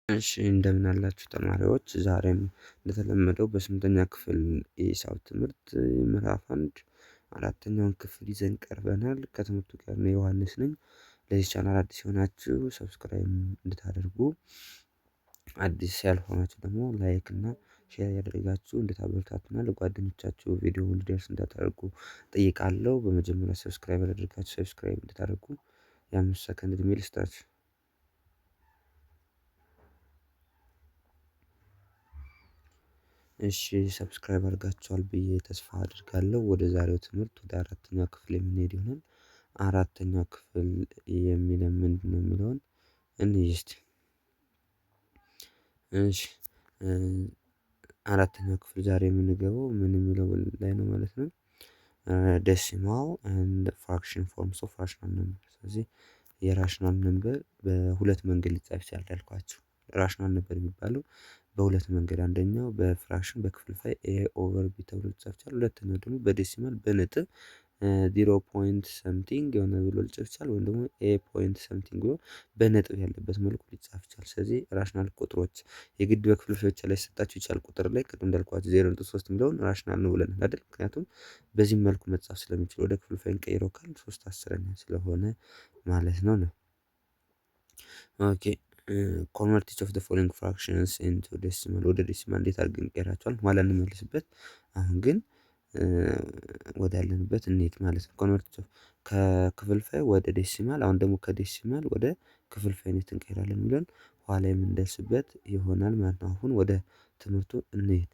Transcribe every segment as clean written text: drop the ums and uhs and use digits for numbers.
እሺ እንደምን አላችሁ ተማሪዎች ዛሬም እንደተለመደው በስምንተኛ ክፍል የሂሳብ ትምህርት ምዕራፍ አንድ አራተኛውን ክፍል ይዘን ቀርበናል። ከትምህርቱ ጋር ነው ዮሐንስ ነኝ። ለዚህ ቻናል አዲስ የሆናችሁ ሰብስክራይብ እንድታደርጉ አዲስ ያልሆናችሁ ደግሞ ላይክ እና ሼር ያደረጋችሁ እንድታበረታቱና ለጓደኞቻችሁ ቪዲዮ እንዲደርስ እንድታደርጉ ጠይቃለሁ። በመጀመሪያ ሰብስክራይብ ያደረጋችሁ ሰብስክራይብ እንድታደርጉ የ5 ሰከንድ እድሜ ልስጣችሁ። እሺ ሰብስክራይብ አድርጋችኋል ብዬ ተስፋ አደርጋለሁ። ወደ ዛሬው ትምህርት ወደ አራተኛው ክፍል የምንሄድ ይሆናል። አራተኛው ክፍል የሚለው ምንድነው የሚለውን እንይ እስቲ። እሺ አራተኛው ክፍል ዛሬ የምንገባው ምን የሚለው ላይ ነው ማለት ነው። ዴሲማል ኤንድ ፍራክሽን ፎርምስ ኦፍ ራሽናል ነምበር። ስለዚህ የራሽናል ነምበር በሁለት መንገድ ሊጻፍ ይችላል ያልኳችሁ። ራሽናል ነበር የሚባለው በሁለት መንገድ፣ አንደኛው በፍራክሽን በክፍልፋይ ኤ ኦቨር ቢ ተብሎ ሊጻፍ ይችላል። ሁለተኛው ደግሞ በዴሲማል በነጥብ 0 ፖይንት ሰምቲንግ የሆነ ብሎ ሊጻፍ ይችላል። ወይም ደግሞ ኤ ፖይንት ሰምቲንግ ብሎ በነጥብ ያለበት መልኩ ሊጻፍ ይችላል። ስለዚህ ራሽናል ቁጥሮች የግድ በክፍልፋይ ብቻ ላይ ሰጣችሁ ይችላል። ቁጥር ላይ ቅድም እንዳልኳችሁ 0.3 የሚለውን ራሽናል ነው ብለናል አይደል? ምክንያቱም በዚህ መልኩ መጻፍ ስለሚችል ወደ ክፍልፋይ እንቀይረው ካል 3/10 ስለሆነ ማለት ነው። ኦኬ ኮንቨርት ኢች ኦፍ ዘ ፎሎዊንግ ፍራክሽንስ ኢንቱ ዴሲማል። ወደ ዴሲማል እንዴት አድርገን እንቀይራቸዋለን ኋላ እንመልስበት። አሁን ግን ወደ ያለንበት እንሂድ ማለት ነው። ኮንቨርት ኦፍ ከክፍልፋይ ወደ ዴሲማል፣ አሁን ደግሞ ከዴሲማል ወደ ክፍልፋይ እንዴት እንቀይራለን የሚለውን ኋላ የምንደርስበት ይሆናል ማለት ነው። አሁን ወደ ትምህርቱ እንሂድ።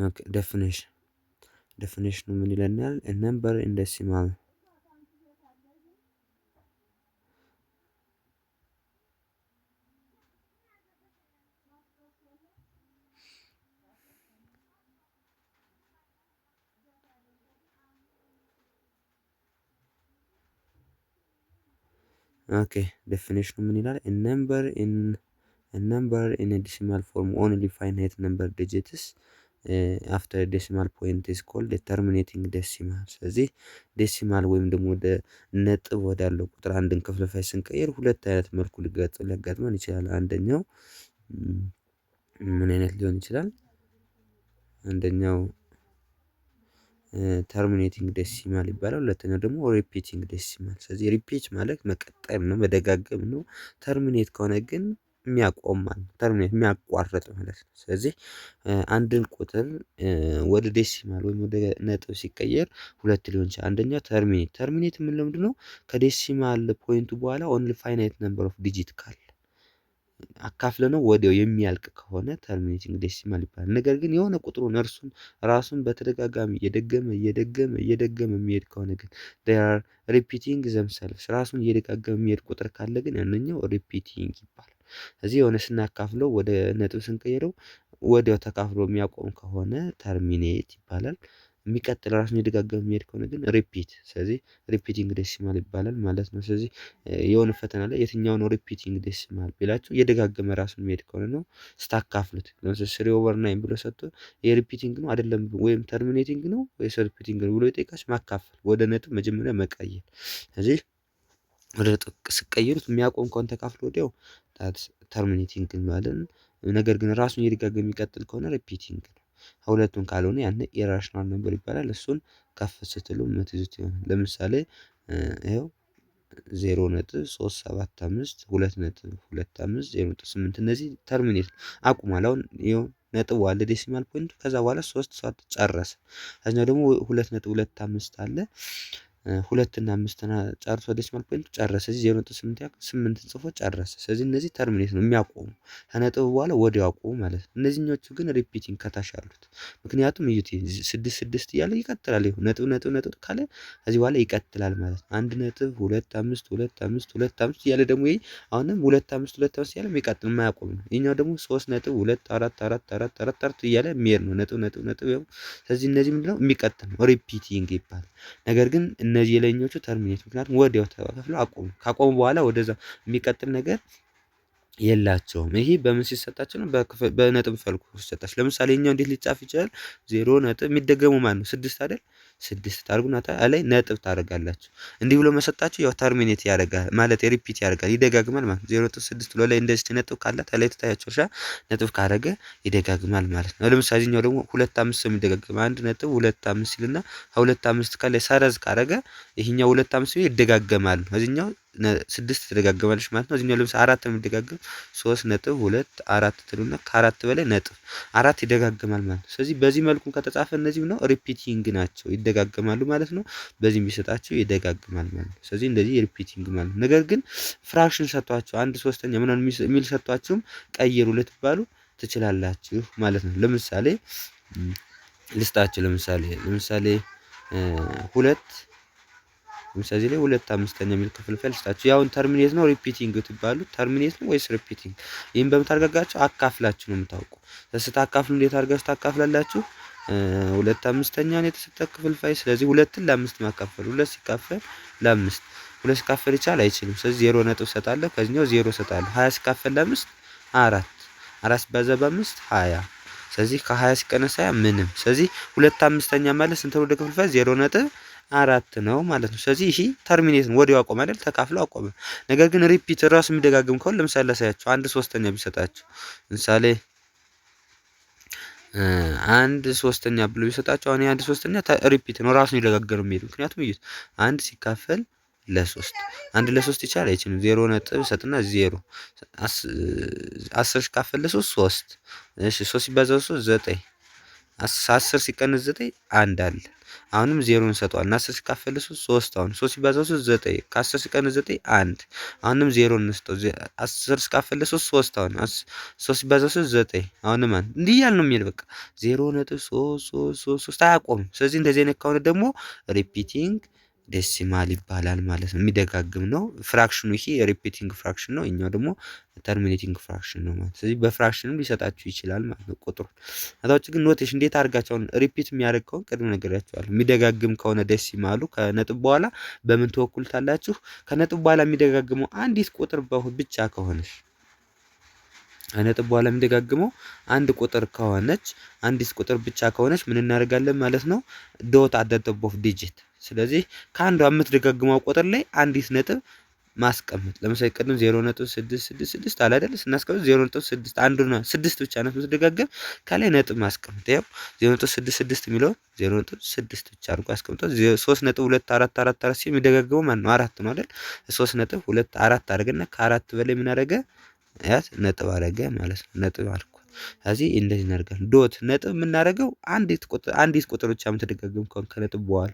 ኦኬ ዴፊኒሽኑ ምን ይለናል? ኤ ነምበር ኢን ዴሲማል ኦኬ ዴፊኒሽኑ ምን ይላል? ኤ ነምበር ኢን ዴሲማል ፎርም ኦንሊ ፋይናይት ነምበር ዲጂትስ አፍተር ዴሲማል ፖይንት ኢዝ ኮልድ ተርሚኔቲንግ ዴሲማል። ስለዚህ ዴሲማል ወይም ደግሞ ወደ ነጥብ ወዳለው ቁጥር አንድን ክፍልፋይ ስንቀይር ሁለት አይነት መልኩ ሊያጋጥመን ይችላል። አንደኛው ምን አይነት ሊሆን ይችላል? አንደኛው ተርሚኔቲንግ ዴሲማል ይባላል። ሁለተኛው ደግሞ ሪፒቲንግ ዴሲማል። ስለዚህ ሪፒት ማለት መቀጠል ነው፣ መደጋገም ነው። ተርሚኔት ከሆነ ግን የሚያቆም ማለት ነው። ተርሚኔት የሚያቋርጥ ማለት ነው። ስለዚህ አንድን ቁጥር ወደ ዴሲማል ወይም ወደ ነጥብ ሲቀየር ሁለት ሊሆን ይችላል። አንደኛው ተርሚኔት የምንለው ምንድነው? ከዴሲማል ፖይንቱ በኋላ ኦንሊ ፋይናይት ነምበር ኦፍ ዲጂት ካለ አካፍለነው ወዲያው የሚያልቅ ከሆነ ተርሚኔቲንግ ዴሲማል ይባላል። ነገር ግን የሆነ ቁጥሩን ራሱን በተደጋጋሚ እየደገመ የሚሄድ ከሆነ ግን they are repeating themselves ራሱን እየደጋገመ የሚሄድ ቁጥር ካለ ግን ያንኛው ሪፒቲንግ ይባላል። እዚህ የሆነ ስናካፍለው ወደ ነጥብ ስንቀይረው ወዲያው ተካፍሎ የሚያቆም ከሆነ ተርሚኔት ይባላል። የሚቀጥል ራሱን እየደጋገመ የሚሄድ ከሆነ ግን ሪፒት፣ ስለዚህ ሪፒቲንግ ዴሲማል ይባላል ማለት ነው። ስለዚህ የሆነ ፈተና ላይ የትኛው ነው ሪፒቲንግ ዴሲማል ቢላችሁ እየደጋገመ ራሱን የሚሄድ ከሆነ ነው። ስታካፍሉት ለምሳሌ 3/9 ብሎ ሰጥቶ የሪፒቲንግ ነው አይደለም ወይም ተርሚኔቲንግ ነው ወይስ ሪፒቲንግ ነው ብሎ ይጠይቃችሁ፣ ማካፈል ወደ ነጥብ መጀመሪያ መቀየር። ስለዚህ ወደ ነጥብ ስቀይሩት የሚያቆም ከሆነ ተካፍሎ ወዲያው ተርሚኔቲንግ እንለዋለን። ነገር ግን ራሱን እየደጋገመ የሚቀጥል ከሆነ ሪፒቲንግ ነው። ሁለቱን ካልሆነ ያን ኢራሽናል ነምበር ይባላል። እሱን ከፍ ስትሉ የምትይዙት ይሆናል። ለምሳሌ ይኸው 0.375 2.25 0.8 እነዚህ ተርሚኔት አቁሟል። አሁን ይኸው ነጥቡ አለ ዴሲማል ፖይንቱ፣ ከዛ በኋላ 3 ሰዓት ጨረሰ። ከዛኛው ደግሞ 2.25 አለ 2 እና 5 ጨርሶ ዴሲማል ፖይንቱ ጨረሰ። እዚህ 0.8 ያክል 8 ጽፎ ጨረሰ። ስለዚህ እነዚህ ተርሚኔት ነው የሚያቆሙ ከነጥብ በኋላ ወዲያው አቆሙ ማለት ነው። እነዚህኞቹ ግን ሪፒቲንግ ከታች አሉት። ምክንያቱም እዩት 6 እያለ ይቀጥላል። ይኸው ነጥብ ካለ ከዚህ በኋላ ይቀጥላል ማለት ነው። 1.25 እያለ ደግሞ ይሄ አሁንም 2.5 እያለ የሚቀጥል የማያቆም ነው። ይሄኛው ደግሞ 3.2 እያለ የሚሄድ ነው። ነጥብ ይኸው። ስለዚህ እነዚህ ምንድነው የሚቀጥል ነው፣ ሪፒቲንግ ይባላል። ነገር ግን እነዚህ የላይኞቹ ተርሚኔት፣ ምክንያቱም ወዲያው ተከፍለው አቆሙ። ካቆሙ በኋላ ወደዛ የሚቀጥል ነገር የላቸውም። ይሄ በምን ሲሰጣቸው ነው? በነጥብ ፈልኩ ሲሰጣቸው። ለምሳሌ እኛው እንዴት ሊጻፍ ይችላል? 0 ነጥብ የሚደገመው ማን ነው? 6 አይደል? 6 ታርጉና ላይ ነጥብ ታደርጋላችሁ። እንዲህ ብሎ መሰጣችሁ ያው ተርሚኔት ያደርጋል ማለት ሪፒት ያደርጋል ይደጋግማል ማለት ነው። 0.6 ብሎ ላይ እንደዚህ ነጥብ ካላት ላይ ተታያችሁ እርሻ ነጥብ ካደረገ ይደጋግማል ማለት ነው። ለምሳሌ እዚህኛው ደግሞ 2 5 የሚደጋግም 1.25 ሲልና 2 5 ከላይ ሰረዝ ካደረገ ይሄኛው 2 5 ይደጋገማል። እዚህኛው 6 ትደጋገማለች ማለት ነው። እዚህኛው ለምሳሌ 4 የሚደጋግም 3.24 ትሉና ከአራት በላይ ነጥብ 4 ይደጋገማል ማለት ነው። ስለዚህ በዚህ መልኩ ከተጻፈ እነዚህ ነው ሪፒቲንግ ናቸው ይደጋገማሉ ማለት ነው። በዚህም ቢሰጣቸው ይደጋግማል ማለት ነው። ስለዚህ እንደዚህ ሪፒቲንግ ማለት ነው። ነገር ግን ፍራክሽን ሰጥቷቸው 1/3 ምናምን የሚል ሰጥቷቸውም ቀይሩ ልትባሉ ትችላላችሁ ማለት ነው። ለምሳሌ ልስጣችሁ ለምሳሌ 2/5 የሚል ክፍልፋይ ልስጣችሁ። ያውን ተርሚኔት ነው ሪፒቲንግ ትባሉ ተርሚኔት ነው ወይስ ሪፒቲንግ? ይሄን በምታርጋጋችሁ አካፍላችሁ ነው የምታውቁ። ስታካፍሉ እንዴት አድርጋችሁ ታካፍላላችሁ? 2/5 ነው የተሰጠ ክፍልፋይ። ስለዚህ 2ን ለ5 ማካፈል 2 ሲካፈል ለ5 2 ሲካፈል ይቻል አይችልም። ስለዚህ 0 ነጥብ ሰጣለሁ። ከዚህኛው 0 ሰጣለሁ። 20 ሲካፈል ለ5 4 4 ሲባዛ በ5 20። ስለዚህ ከ20 ሲቀነስ 20 ምንም። ስለዚህ 2/5 ማለት ስንት ወደ ክፍልፋይ 0.4 ነው ማለት ነው። ስለዚህ ይሄ ተርሚኔት ነው ወዲያው አቆመ አይደል? ተካፍሎ አቆመ። ነገር ግን ሪፒት ራስ የሚደጋግም ከሆነ ለምሳሌ ላሳያችሁ 1/3 ቢሰጣችሁ ለምሳሌ 1/3 ብሎ ቢሰጣችሁ አሁን 1/3 ሪፒት ነው ራሱን ይደጋገም የሚሄድ ምክንያቱም እዩት 1 ሲካፈል ለ3 1 ለ3 ይቻል አይችልም። 0 ነጥብ ሰጥና 0 10 ሲካፈል ለ3 3 እሺ 3 ሲባዛ 3 9 10 ሲቀነስ 9 1 አለ። አሁንም 0 እንሰጠዋለን። 10 ሲካፈል 3 አሁን 3 ሲባዛ 3 9 ከ10 ሲቀነስ 9 1 አሁንም 0 እንስጠው። 10 ሲካፈል 3 አሁን 3 ሲባዛ 3 9 አሁንም 1 እንዲህ ያለ ነው የሚል በቃ 0.3 አያቆምም። ስለዚህ እንደዚህ አይነት ከሆነ ደግሞ ሪፒቲንግ ዴሲማል ይባላል ማለት ነው። የሚደጋግም ነው ፍራክሽኑ። ይሄ ሪፒቲንግ ፍራክሽን ነው። እኛው ደግሞ ተርሚኔቲንግ ፍራክሽን ነው ማለት። ስለዚህ በፍራክሽንም ሊሰጣችሁ ይችላል ማለት ነው ቁጥሩ። አታውጭ ግን ኖቴሽን እንዴት አድርጋችሁ ሪፒት የሚያደርግ ከሆነ ቅድም ነግሬያችኋለሁ። የሚደጋግም ከሆነ ዴሲማሉ ከነጥብ በኋላ በምን ትወኩልታላችሁ? ከነጥብ በኋላ የሚደጋግመው አንዲት ቁጥር ብቻ ከሆነች ከነጥብ በኋላ የሚደጋግመው አንድ ቁጥር ከሆነች አንዲት ቁጥር ብቻ ከሆነች ምን እናደርጋለን ማለት ነው? ዶት አት ዘ ቶፕ ኦፍ ዲጂት። ስለዚህ ከአንዷ የምትደጋግመው ቁጥር ላይ አንዲት ነጥብ ማስቀመጥ። ለምሳሌ ቅድም 0.666 አለ አይደል? ስናስቀምጥ 0.6 አንዱና 6 ብቻ ነው የምትደጋገም ከላይ ነጥብ ማስቀመጥ። ያው 0.66 የሚለው 0.6 ብቻ አድርጎ አስቀምጦ 3.2444 ሲል የሚደጋግመው ማን ነው? 4 ነው አይደል? 3.24 አድርገና ከአራት በላይ ምን አደረገ? ያት ነጥብ አደረገ ማለት ነው። ነጥብ አድርጓል። ስለዚህ እንደዚህ እናደርጋለን። ዶት ነጥብ የምናደርገው አንዲት ቁጥር ብቻ የምትደጋገም ከነጥብ በኋላ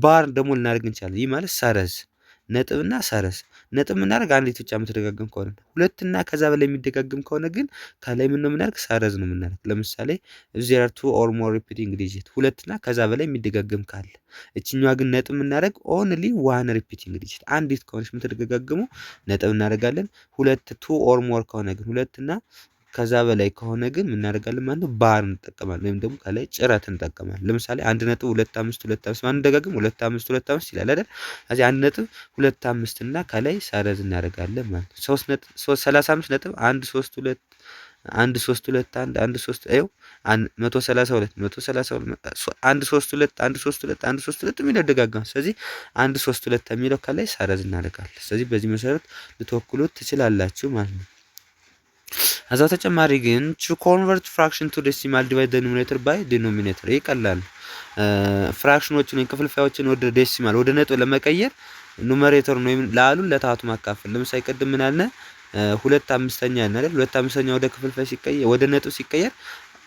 ባር ደግሞ ልናደርግ እንችላለን። ይህ ማለት ሰረዝ ነጥብና ሰረዝ ነጥብ የምናደርግ አንዲት ብቻ የምትደጋገም ከሆነ ሁለትና ከዛ በላይ የሚደጋገም ከሆነ ግን ከላይ ምን ነው የምናደርግ? ሰረዝ ነው የምናደርግ። ለምሳሌ there are 2 or more repeating digit ሁለትና ከዛ በላይ የሚደጋገም ካለ። እቺኛዋ ግን ነጥብ የምናደርግ only one repeating digit አንዲት ከሆነች የምትደጋገመው ነጥብ እናደርጋለን። 2 or more ከሆነ ግን ሁለትና ከዛ በላይ ከሆነ ግን ምን እናደርጋለን ማለት ነው? ባር እንጠቀማለን ወይም ደግሞ ከላይ ጭረት እንጠቀማለን። ለምሳሌ 1.2525 ማን እንደጋግም 2525 ይላል አይደል? ስለዚህ 1.25 እና ከላይ ሰረዝ እናደርጋለን ማለት ነው። 35.132 132 ይኸው 132 የሚለው ደጋግማ። ስለዚህ 132 የሚለው ከላይ ሰረዝ እናደርጋለን። ስለዚህ በዚህ መሰረት ልትወክሉት ትችላላችሁ ማለት ነው። ከዛ ተጨማሪ ግን to convert fraction to decimal divide the numerator by denominator ይቀላል። ፍራክሽኖችን ወይም ክፍልፋዮችን ወደ ዴሲማል ወደ ነጥብ ለመቀየር ኑሜሬተር ነው ላሉን ለታቱ ማካፈል። ለምሳሌ ቅድም ምን አለ 2/5 አይደል? 2/5 ወደ ክፍልፋይ ሲቀየር ወደ ነጥብ ሲቀየር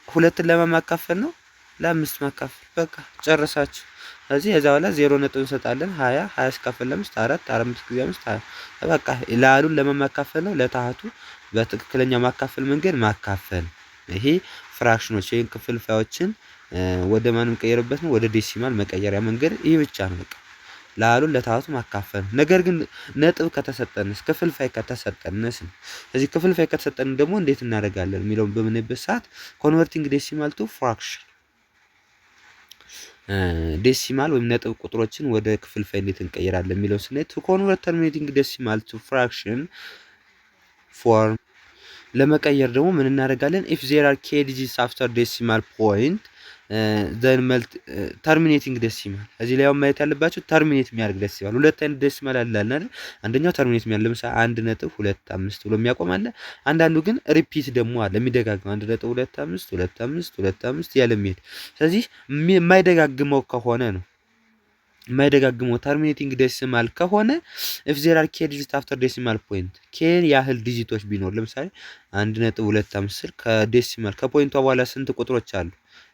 ሁለትን ለማካፈል ነው ለ5 ማካፈል። በቃ ጨረሳችሁ። ስለዚህ ከዛ በኋላ 0 ነጥብ እንሰጣለን። 20 ሲካፈል ለ5 4 5 ጊዜ 5 20 በቃ ላሉን ለማካፈል ነው ለታቱ በትክክለኛ ማካፈል መንገድ ማካፈል። ይሄ ፍራክሽኖች ወይም ክፍልፋዮችን ወደ ማንም ቀየርበት ነው ወደ ዴሲማል መቀየሪያ መንገድ ይሄ ብቻ ነው። በቃ ላሉን ለታቱ ማካፈል። ነገር ግን ነጥብ ከተሰጠንስ ክፍልፋይ ከተሰጠንስ እዚህ ክፍልፋይ ከተሰጠን ደግሞ እንዴት እናደርጋለን የሚለውን በምንበት ሰዓት ኮንቨርቲንግ ዴሲማል ቱ ፍራክሽን ዴሲማል ወይም ነጥብ ቁጥሮችን ወደ ክፍልፋይ እንዴት እንቀይራለን የሚለውን ስናይ ቱ ኮንቨርት ተርሚኔቲንግ ዴሲማል ቱ ፍራክሽን ፎርም ለመቀየር ደግሞ ምን እናደርጋለን? if there are k digits after decimal point ዘን መልት ተርሚኔቲንግ ዴሲማል እዚህ ላይ ማየት ያለባችሁ ተርሚኔት የሚያደርግ ዴሲማል ሁለት አይነት ዴሲማል አለ አይደል? አንደኛው ተርሚኔት የሚያደርግ ለምሳሌ 1.25 ብሎ የሚያቆም አለ። አንዳንዱ ግን ሪፒት ደግሞ አለ የሚደጋግም 1.25 25 25 ያለ የሚሄድ ስለዚህ የማይደጋግመው ከሆነ ነው የማይደጋግመው ተርሚኔቲንግ ዴሲማል ከሆነ if there are k digit after decimal point k ያህል ዲጂቶች ቢኖር ለምሳሌ 1.25 ከዴሲማል ከፖይንቷ በኋላ ስንት ቁጥሮች አሉ?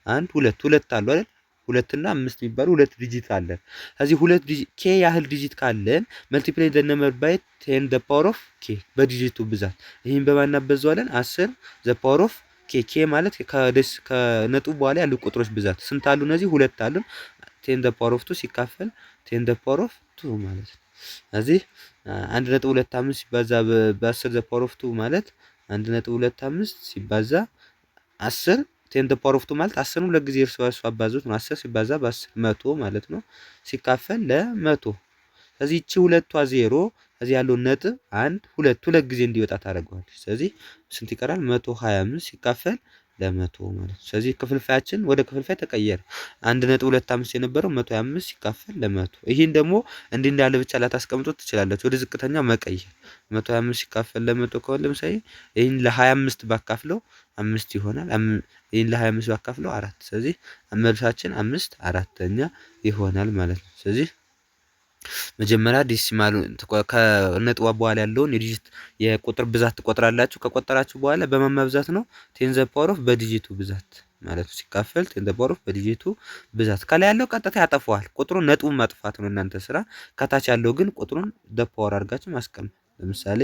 አንድ ሁለት አሉ አይደል? ሁለት እና አምስት የሚባሉ ሁለት ዲጂት አለ። ስለዚህ ሁለት ዲጂት k ያህል ዲጂት ካለን multiply the number by 10 the power of k በዲጂቱ ብዛት ይሄን በማናበዛዋለን 10 the power of k ማለት ከነጥቡ በኋላ ያሉ ቁጥሮች ብዛት ስንት አሉ? እነዚህ ሁለት አሉ። 10 the power of 2 ሲካፈል 10 the power of 2 ማለት ነው። ስለዚህ 1.25 ሲባዛ በ10 the power of 2 ማለት 1.25 ሲባዛ 10 10 the power of 2 ማለት 10 ሁለት ጊዜ እርስ በርሱ አባዙት ነው። 10 ሲባዛ በ10 100 ማለት ነው ሲካፈል ለ100 ስለዚህ እቺ ሁለቷ 0 እዚህ ያለው ነጥብ 1 ሁለት ጊዜ እንዲወጣ ታደርገዋለች። ስለዚህ ስንት ይቀራል? 125 ሲካፈል ለ100 ማለት ነው። ስለዚህ ክፍልፋያችን ወደ ክፍልፋይ ተቀየረ። 1.25 የነበረው 125 ሲካፈል ለ100 ይሄን ደግሞ እንዲህ እንዳለ ብቻ ላታስቀምጡት ትችላላችሁ። ወደ ዝቅተኛው መቀየር 125 ሲካፈል ለ100 ከሆነ ለምሳሌ ይሄን ለ25 ባካፍለው 5 ይሆናል። ይሄን ለ25 ባካፍለው 4 ስለዚህ መልሳችን 5 አራተኛ ይሆናል ማለት ነው። ስለዚህ መጀመሪያ ዴሲማል ከነጥቧ በኋላ ያለውን የዲጂት የቁጥር ብዛት ትቆጥራላችሁ። ከቆጠራችሁ በኋላ በማባዛት ነው 10 ዘ ፓወር ኦፍ በዲጂቱ ብዛት ማለት ነው ሲካፈል 10 ዘ ፓወር ኦፍ በዲጂቱ ብዛት። ከላይ ያለው ቀጥታ ያጠፋዋል ቁጥሩን ነጥቡን ማጥፋት ነው እናንተ ስራ። ከታች ያለው ግን ቁጥሩን ዘ ፓወር አድርጋችሁ ማስቀመጥ። ለምሳሌ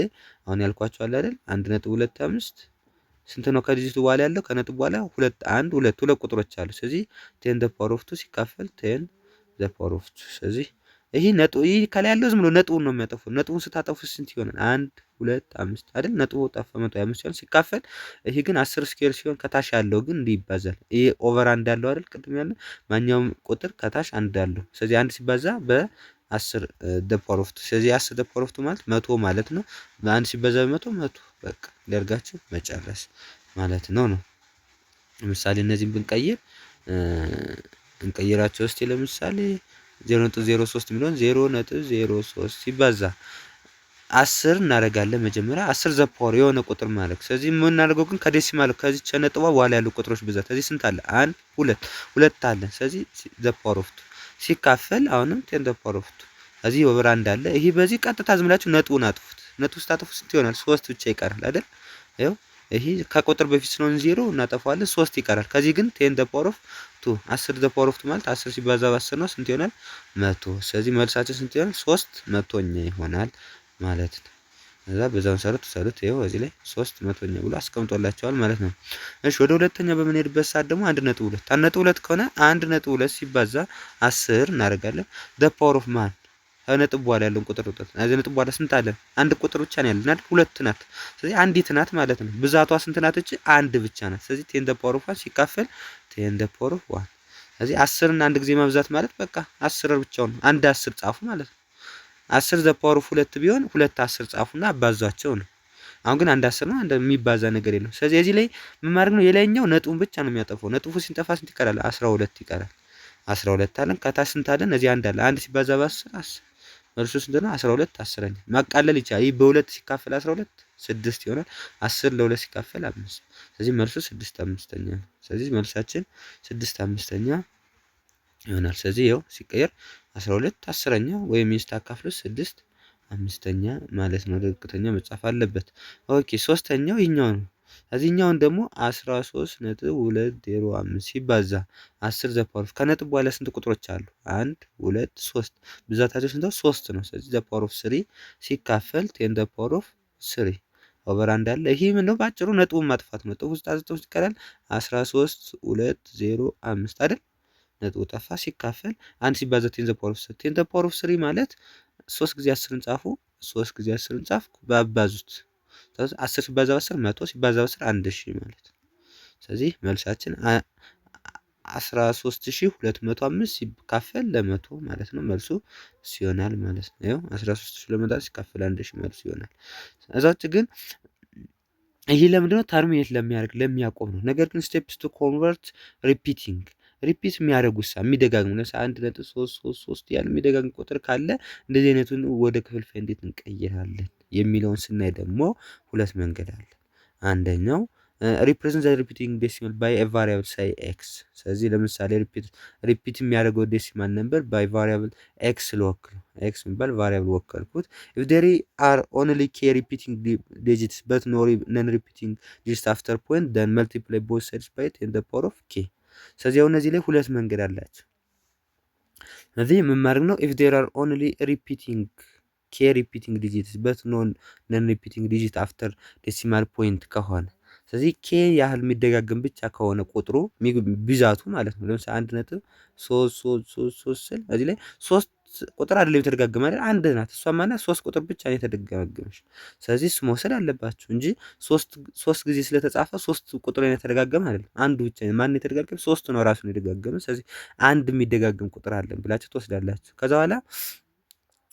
አሁን ያልኳችሁ አለ አይደል 1.25 ስንት ነው? ከዲጂቱ በኋላ ያለው ከነጥቡ በኋላ 2 ቁጥሮች አሉ። ስለዚህ 10 ዘ ፓወር ኦፍ 2 ሲካፈል 10 ዘ ፓወር ኦፍ 2 ስለዚህ ይሄ ከላይ ያለው ዝም ብሎ ነጥቡን ነው የሚያጠፋው። ነጥቡን ስታጠፉ ስንት ይሆናል? 1 2 5 አይደል? ነጥቡ ጠፋ 125 ሲሆን ሲካፈል ይሄ ግን 10 ስኩዌር ሲሆን ከታች ያለው ግን እንዲህ ይባዛል። ይሄ ኦቨር አንድ ያለው አይደል? ቅድም ያለው ማንኛውም ቁጥር ከታች አንድ አለው። ስለዚህ አንድ ሲባዛ በ10 the power of 2 ስለዚህ 10 the power of 2 ማለት 100 ማለት ነው። በአንድ ሲባዛ በ100 በቃ ሊያርጋችሁ መጨረስ ማለት ነው። ለምሳሌ እነዚህን ብንቀይር እንቀይራቸው እስቲ ለምሳሌ 0.03 የሚለውን 0.03 ሲባዛ 10 እናደርጋለን። መጀመሪያ 10 ዘ ፓወር የሆነ ቁጥር ማለት ስለዚህ ምን እናደርገው ግን ከዴሲማል ከዚች ነጥቧ በኋላ ያሉ ቁጥሮች ብዛት ስለዚህ ስንት አለ? 1 2 አለ። ስለዚህ ዘ ፓወር ኦፍ 2 ሲካፈል አሁንም 10 ዘ ፓወር ኦፍ 2 እዚህ ኦቨር አንድ አለ። ይሄ በዚህ ቀጥታ ዝም ብላችሁ ነጥቡን አጥፉት። ነጥቡ ስታጠፉት ስንት ይሆናል? 3 ብቻ ይቀራል አይደል? ይኸው ይሄ ከቁጥር በፊት ስለሆነ 0 እናጠፋዋለን 3 ይቀራል። ከዚህ ግን 10 the power of 2 10 the power of 2 ማለት 10 ሲባዛ በ10 ነው ስንት ይሆናል? 100 ስለዚህ መልሳችን ስንት ይሆናል? 3 መቶኛ ይሆናል ማለት ነው። እዛ በዛው መሰረት ሰሩት። ይሄው እዚህ ላይ 3 መቶኛ ብሎ አስቀምጦላቸዋል ማለት ነው። እሺ ወደ ሁለተኛ በምንሄድበት ሰዓት ደግሞ 1.2 1.2 ከሆነ 1.2 ሲባዛ 10 እናደርጋለን the power of ማን ነጥብ በኋላ ያለውን ቁጥር ውጣት እዚህ ነጥብ በኋላ ስንት አለ? አንድ ቁጥር ብቻ ነው ያለን አይደል? ሁለት ናት። ስለዚህ አንዲት ናት ማለት ነው። ብዛቷ ስንት ናት? እቺ አንድ ብቻ ናት። ስለዚህ 10 the power of 1 ሲካፈል 10 the power of 1 ስለዚህ 10 እና አንድ ጊዜ ማብዛት ማለት በቃ 10 ብቻውን አንድ 10 ጻፉ ማለት ነው። 10 the power of 2 ቢሆን 2 10 ጻፉና አባዟቸው ነው። አሁን ግን አንድ 10 ነው አንድ የሚባዛ ነገር የለም። ስለዚህ እዚህ ላይ ምን ማድረግ ነው? የላይኛው ነጥቡን ብቻ ነው የሚያጠፋው። ነጥቡ ሲንጠፋ ስንት ይቀራል? 12 ይቀራል። 12 አለን። ከታች ስንት አለን? እዚህ አንድ አለ። አንድ ሲባዛ በ10 10 መልሱ ስንት ነው? 12 10ኛ ማቃለል ይቻላል። ይህ በ2 ሲካፈል 12 6 ይሆናል። 10 ለ2 ሲካፈል 5 ስለዚህ መልሱ 6 5ኛ ነው። ስለዚህ መልሳችን 6 5ኛ ይሆናል። ስለዚህ ይኸው ሲቀየር 12 10ኛ ወይም ይስታካፍሉ 6 5ኛ ማለት ነው። ዝቅተኛ መጻፍ አለበት። ኦኬ ሶስተኛው ይሄኛው ነው። እዚህኛውን ደግሞ 13.205 ሲባዛ 10 ዘ ፓወር ኦፍ ከነጥብ በኋላ ስንት ቁጥሮች አሉ? 1 2 3 ብዛታቸው ስንት ነው? 3 ነው። ስለዚህ ዘ ፓወር ኦፍ 3 ሲካፈል 10 ዘ ፓወር ኦፍ 3 ኦቨር አንድ አለ። ይሄ ምንድነው? ባጭሩ ነጥቡን ማጥፋት ነው። ነጥቡ ውስጥ አጥቶ ይቀራል 13.205 አይደል? ነጥቡ ጠፋ። ሲካፈል 1 ሲባዛ 10 ዘ ፓወር ኦፍ 3 10 ዘ ፓወር ኦፍ 3 ማለት 3 ጊዜ 10ን ጻፉ 3 ጊዜ 10ን ጻፍኩ ባባዙት 10 ሲባዛ በ10 100 ሲባዛ በ10 1000 ማለት ነው። ስለዚህ መልሳችን 13205 ሲካፈል ለ100 ማለት ነው። መልሱ ሲሆናል ማለት ነው። ይኸው 13200 ሲካፈል 1000 መልሱ ይሆናል። እዛ ውጭ ግን ይሄ ለምንድነው? ተርሚኔት ለሚያደርግ ለሚያቆም ነው። ነገር ግን ስቴፕስ ቱ ኮንቨርት ሪፒቲንግ ሪፒት የሚያደርጉሳ የሚደጋግሙ ለምሳሌ 1.333 ያለ የሚደጋግም ቁጥር ካለ እንደዚህ አይነቱን ወደ ክፍልፋይ እንዴት እንቀይራለን የሚለውን ስናይ ደግሞ ሁለት መንገድ አለ። አንደኛው ሪፕሬዘንት ዘ ሪፒቲንግ ዴሲማል ባይ ኤ ቫሪያብል ሳይ ኤክስ። ስለዚህ ለምሳሌ ሪፒት የሚያደርገው ዴሲማል ነምበር ባይ ቫሪያብል ኤክስ ልወክል ኤክስ የሚባል ቫሪያብል ወከልኩት። ኢፍ ዴር አር ኦንሊ ኬ ሪፒቲንግ ዲጂትስ በት ኖ ነን ሪፒቲንግ ዲጂትስ አፍተር ፖይንት ደን መልቲፕላይ ቦዝ ሳይድስ ባይ ቴን ዘ ፓወር ኦፍ ኬ። ስለዚህ አሁን እነዚህ ላይ ሁለት መንገድ አላቸው። ስለዚህ ምን ማድረግ ነው? ኢፍ ዴር አር ኦንሊ ሪፒቲንግ ኬ ሪፒቲንግ ዲጂትስ በት ኖን ነን ሪፒቲንግ ዲጂት አፍተር ዴሲማል ፖይንት ከሆነ ስለዚህ ኬ ያህል የሚደጋገም ብቻ ከሆነ ቁጥሩ ብዛቱ ማለት ነው። ለምሳሌ 1.333 ስል እዚህ ላይ 3 ቁጥር አይደለም የተደጋገመ አይደል? አንድ ናት እሷ ማለት 3 ቁጥር ብቻ ነው የተደጋገመች። ስለዚህ እሱ መውሰድ አለባችሁ እንጂ 3 ጊዜ ስለተጻፈ 3 ቁጥር ላይ የተደጋገመ አይደለም። አንዱ ብቻ ማን የተደጋገመ 3 ነው ራሱ ነው የተደጋገመ። ስለዚህ አንድ የሚደጋገም ቁጥር አለን ብላችሁ ትወስዳላችሁ። ከዛ በኋላ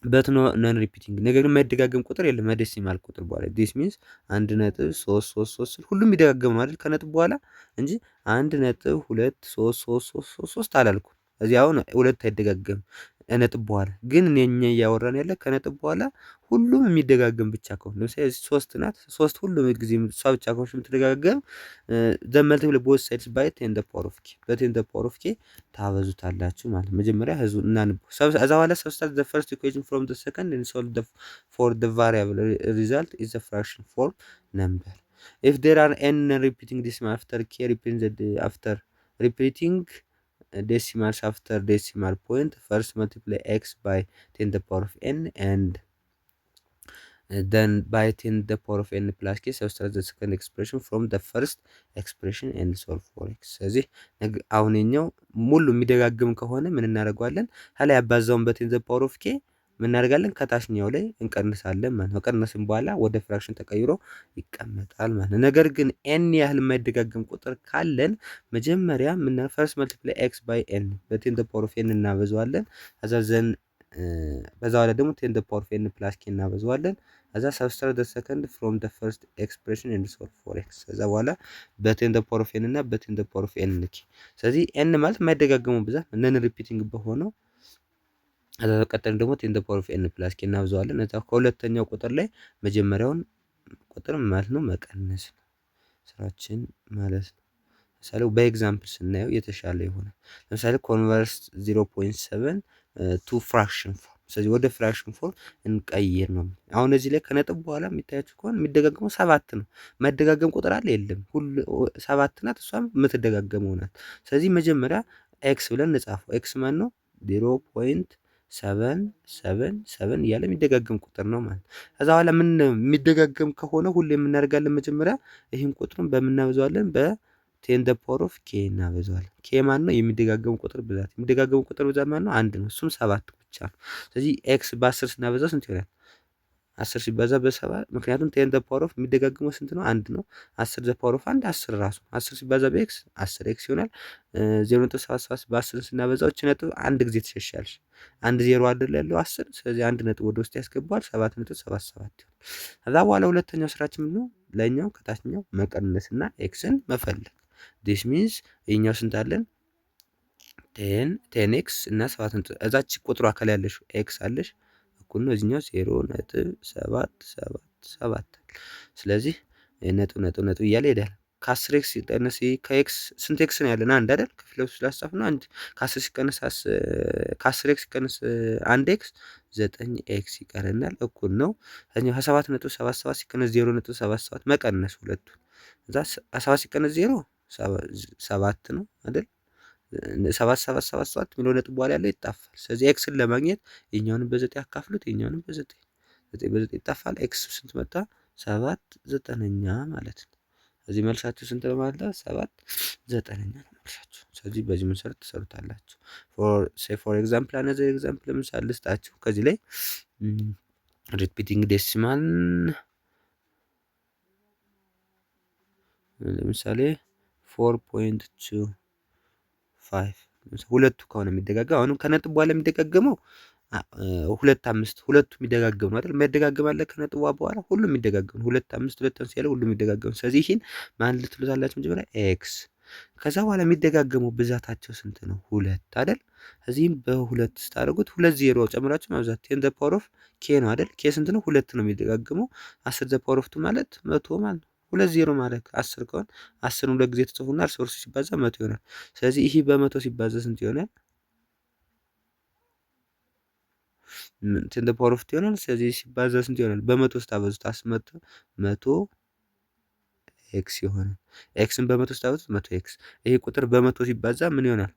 በት ነን ሪፒቲንግ ነገር ግን የማይደጋገም ቁጥር የለም። ዴሲማል ቁጥር በኋላ ዲስ ሚንስ 1.333 ሁሉም ይደጋገም ነው አይደል? ከነጥብ በኋላ እንጂ 1.23333 አላልኩም። እዚህ አሁን ሁለት አይደጋገም ነጥብ በኋላ ግን እኛ እያወራን ያለ ከነጥብ በኋላ ሁሉም የሚደጋገም ብቻ ከሆነ ለምሳሌ 3 ናት 3 ሁሉም ጊዜ እሷ ብቻ ከሆነች የምትደጋገም ዘ መልቲፕል ቦዝ ሳይድስ ባይ ቴን ዘ ፓወር ኦፍ ኬ በቴን ዘ ፓወር ኦፍ ኬ ታበዙታላችሁ ማለት መጀመሪያ ህዝቡ እናንብ እዛ በኋላ ሰብስታንስ ዘ ፈርስት ኢኩዌሽን ፍሮም ዘ ሰከንድ ኤንድ ሶልቭ ፎር ዘ ቫሪያብል ሪዛልት ኢዝ ዘ ፍራክሽን ፎርም ነምበር ኢፍ ዴር አር ኤን ሪፒቲንግ ዲሲማል አፍተር ኬ ሪፕሬዘንትድ አፍተር ሪፒቲንግ decimals after decimal point first multiply x by 10 the power of n and then by 10 the power of n plus k subtract the second expression from the first expression and solve for x ስለዚህ አሁንኛው ሙሉ የሚደጋግም ከሆነ ምን እናደርጋለን? ሀላይ ያባዛውን በ10 the power of k ምን እናደርጋለን? ከታችኛው ላይ እንቀንሳለን ማለት ነው። ከቀነስን በኋላ ወደ ፍራክሽን ተቀይሮ ይቀመጣል ማለት ነው። ነገር ግን ኤን ያህል የማይደጋገም ቁጥር ካለን መጀመሪያ ምን ፈርስት መልቲፕላይ ኤክስ ባይ ኤን በቴን ዘ ፓወር ኦፍ ኤን እናበዛዋለን። ከዛ ዘን በዛ በኋላ ደግሞ ቴን ዘ ፓወር ኦፍ ኤን ፕላስ ኬ እናበዛዋለን። ከዛ ሰብስትራክት ዘ ሰከንድ ፍሮም ዘ ፈርስት ኤክስፕሬሽን ኤንድ ሶልቭ ፎር ኤክስ። ከዛ በኋላ በቴን ዘ ፓወር ኦፍ ኤን እና በቴን ዘ ፓወር ኦፍ ኤን ልክ። ስለዚህ ኤን ማለት የማይደጋገመው ብዛት ነን ሪፒቲንግ በሆነው ከዛ ቀጥለን ደግሞ ቴን ዘ ፓወር ኦፍ ኤን ፕላስ ኬ እናብዛዋለን። እዛ ከሁለተኛው ቁጥር ላይ መጀመሪያውን ቁጥር ማለት ነው መቀነስ ነው ስራችን ማለት ነው። ለምሳሌ በኤግዛምፕል ስናየው የተሻለ ይሆናል። ለምሳሌ ኮንቨርስ 0.7 ቱ ፍራክሽን ፎርም ስለዚህ ወደ ፍራክሽን ፎርም እንቀይር ነው። አሁን እዚህ ላይ ከነጥብ በኋላ የሚታያችሁ ከሆነ የሚደጋገመው 7 ነው። መደጋገም ቁጥር አለ የለም? ሁሉ 7 ናት፣ እሷም የምትደጋገመው ናት። ስለዚህ መጀመሪያ ኤክስ ብለን እንጻፈው። ኤክስ ማን ነው? 0.777 እያለ የሚደጋገም ቁጥር ነው ማለት። ከዛ በኋላ ምን የሚደጋገም ከሆነ ሁሌ የምናደርጋለን መጀመሪያ ይህን ቁጥሩን በምናበዛዋለን በቴን ዘ ፓወር ኦፍ ኬ እናበዛዋለን። ኬ ማን ነው? የሚደጋገም ቁጥር ብዛት። የሚደጋገም ቁጥር ብዛት ማን ነው? አንድ ነው፣ እሱም 7 ብቻ ነው። ስለዚህ ኤክስ በ10 ስናበዛው ስንት ይሆናል? 10 ሲባዛ በ7 ምክንያቱም ቴን ዘ ፓወር ኦፍ የሚደጋገመው ስንት ነው? አንድ ነው። 10 ዘ ፓወር ኦፍ 1 10 ራሱ 10 ሲባዛ በኤክስ 10 ኤክስ ይሆናል። 0.77 በ10 ስናበዛው እቺ ነጥብ አንድ ጊዜ ትሸሻለች። አንድ ዜሮ አይደል ያለው 10። ስለዚህ አንድ ነጥብ ወደ ውስጥ ያስገባዋል 7.77 ይሆናል። ከዛ በኋላ ሁለተኛው ስራችን ምንድነው? ላይኛው ከታችኛው መቀነስና ኤክስን መፈለግ። ዲስ ሚንስ ይሄኛው ስንት አለን? 10 ኤክስ እና 7 እዛች ቁጥሯ ከላይ ያለሽ ኤክስ አለሽ እኩል ነው እዚህኛው 0.777 ስለዚህ ነጥብ እያለ ይሄዳል። ከ10 ኤክስ ሲቀነስ ከኤክስ ስንት ኤክስ ነው ያለን? አንድ አይደል? ከፍለው ስላስጻፍ ነው አንድ። ከ10 ሲቀነስ ከ10 ኤክስ ሲቀነስ 1 ኤክስ 9 ኤክስ ይቀረናል እኩል ነው እዚህኛው 7.77 ሲቀነስ 0.77 መቀነስ ሁለቱን እዛ 7 ሲቀነስ 0 7 ነው አይደል? 7 የሚለው ነጥብ በኋላ ያለው ይጣፋል። ስለዚህ ኤክስን ለማግኘት የኛውንም በ9 ያካፍሉት የኛውንም በ9 9 ይጣፋል። ኤክስ ስንት መጣ? 7/9 ማለት ነው። ስለዚህ መልሳችሁ ስንት ነው ማለት ነው? 7/9 ነው መልሳችሁ። ስለዚህ በዚህ መሰረት ትሰሩታላችሁ። ፎር ኤግዛምፕል አነዘር ኤግዛምፕል ለምሳሌ ልስጣችሁ ከዚህ ላይ ሪፒቲንግ ዴሲማል ለምሳሌ 4.25 ሁለቱ ከሆነ የሚደጋገም አሁንም ከነጥብ በኋላ የሚደጋገመው 2 5 ሁለቱ የሚደጋገም ነው አይደል? የሚደጋገም አለ ከነጥብ በኋላ ሁሉም የሚደጋገም 2 5 2 5 ያለ ሁሉም የሚደጋገም። ስለዚህ ይሄን ማን ልትሉታላችሁ? መጀመሪያ ኤክስ ከዛ በኋላ የሚደጋገመው ብዛታቸው ስንት ነው? ሁለት አይደል? እዚህም በሁለት ስታደርጉት ሁለት ዜሮ ጨምራችሁ ማብዛት ቴን ዘ ፓወር ኦፍ ኬ ነው አይደል? ኬ ስንት ነው? ሁለት ነው የሚደጋገመው። 10 ዘ ፓወር ኦፍ ቱ ማለት መቶ ማለት ነው። ሁለት ዜሮ ማለት 10 ከሆነ 10ን ሁለት ጊዜ ተጽፉና እርስ በርሱ ሲባዛ መቶ ይሆናል። ስለዚህ ይሄ በመቶ ሲባዛ ስንት ይሆናል? ቴን ዘ ፓወር ኦፍ ቱ ይሆናል። ስለዚህ ሲባዛ ስንት ይሆናል? በመቶ ስታበዙት መቶ ኤክስ ይሆናል። ኤክስን በመቶ ስታበዙት መቶ ኤክስ። ይሄ ቁጥር በመቶ ሲባዛ ምን ይሆናል?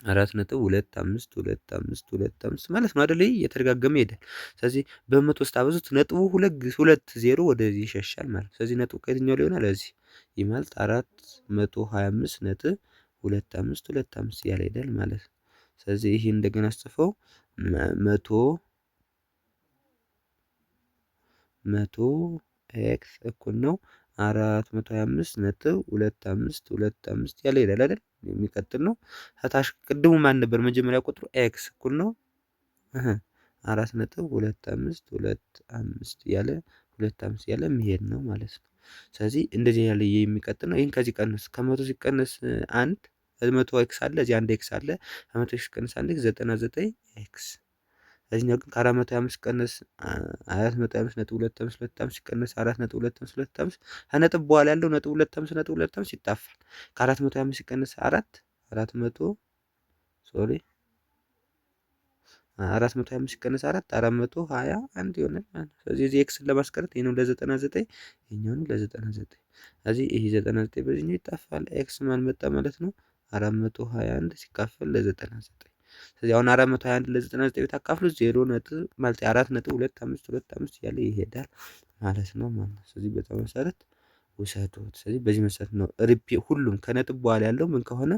4.2525 ማለት ነው አይደል? እየተደጋገመ ይሄዳል። ስለዚህ በመቶ ስታበዙት ነጥቡ ሁለት ዜሮ ወደዚህ ይሸሻል ማለት ነው። ስለዚህ ነጥቡ ከየትኛው ሊሆናል? ለዚህ ይህ ማለት 425.2525 እያለ ይሄዳል ማለት ነው። ስለዚህ ይሄ እንደገና አስጽፈው መቶ ኤክስ እኩል ነው 425.2525 ያለ ይላል አይደል? የሚቀጥል ነው። ታች ቅድሙ ማን ነበር? መጀመሪያ ቁጥሩ ኤክስ እኩል ነው 4.2525 ያለ 25 ያለ መሄድ ነው ማለት ነው። ስለዚህ እንደዚህ ያለ የሚቀጥል ነው። ይህን ከዚህ ቀንስ፣ ከመቶ ሲቀነስ አንድ መቶ ኤክስ አለ፣ እዚህ አንድ ኤክስ አለ። ከመቶ ሲቀነስ አንድ ኤክስ 99 ኤክስ። እዚህኛው ግን ከ425 ቀነስ 425.2525 ሲቀነስ 4.2525 ከነጥብ በኋላ ያለው ነጥብ 25 ይጣፋል። ከ425 ሲቀነስ 425 ሲቀነስ 421 ይሆናል ማለት ነው። ስለዚህ እዚህ ኤክስን ለማስቀረት ይሄ ነው ለ99 ይሄኛው ነው ለ99። ስለዚህ ይሄ 99 በዚህኛው ይጣፋል። ኤክስ ማን መጣ ማለት ነው? 421 ሲካፈል ለ99። ስለዚህ አሁን 421 ለ99 ብታካፍሉ 0 ነጥብ ማለት 4.2525 እያለ ይሄዳል ማለት ነው። ስለዚህ በጣም መሰረት ውሰዱት። ስለዚህ በዚህ መሰረት ነው ሁሉም ከነጥብ በኋላ ያለው ምን ከሆነ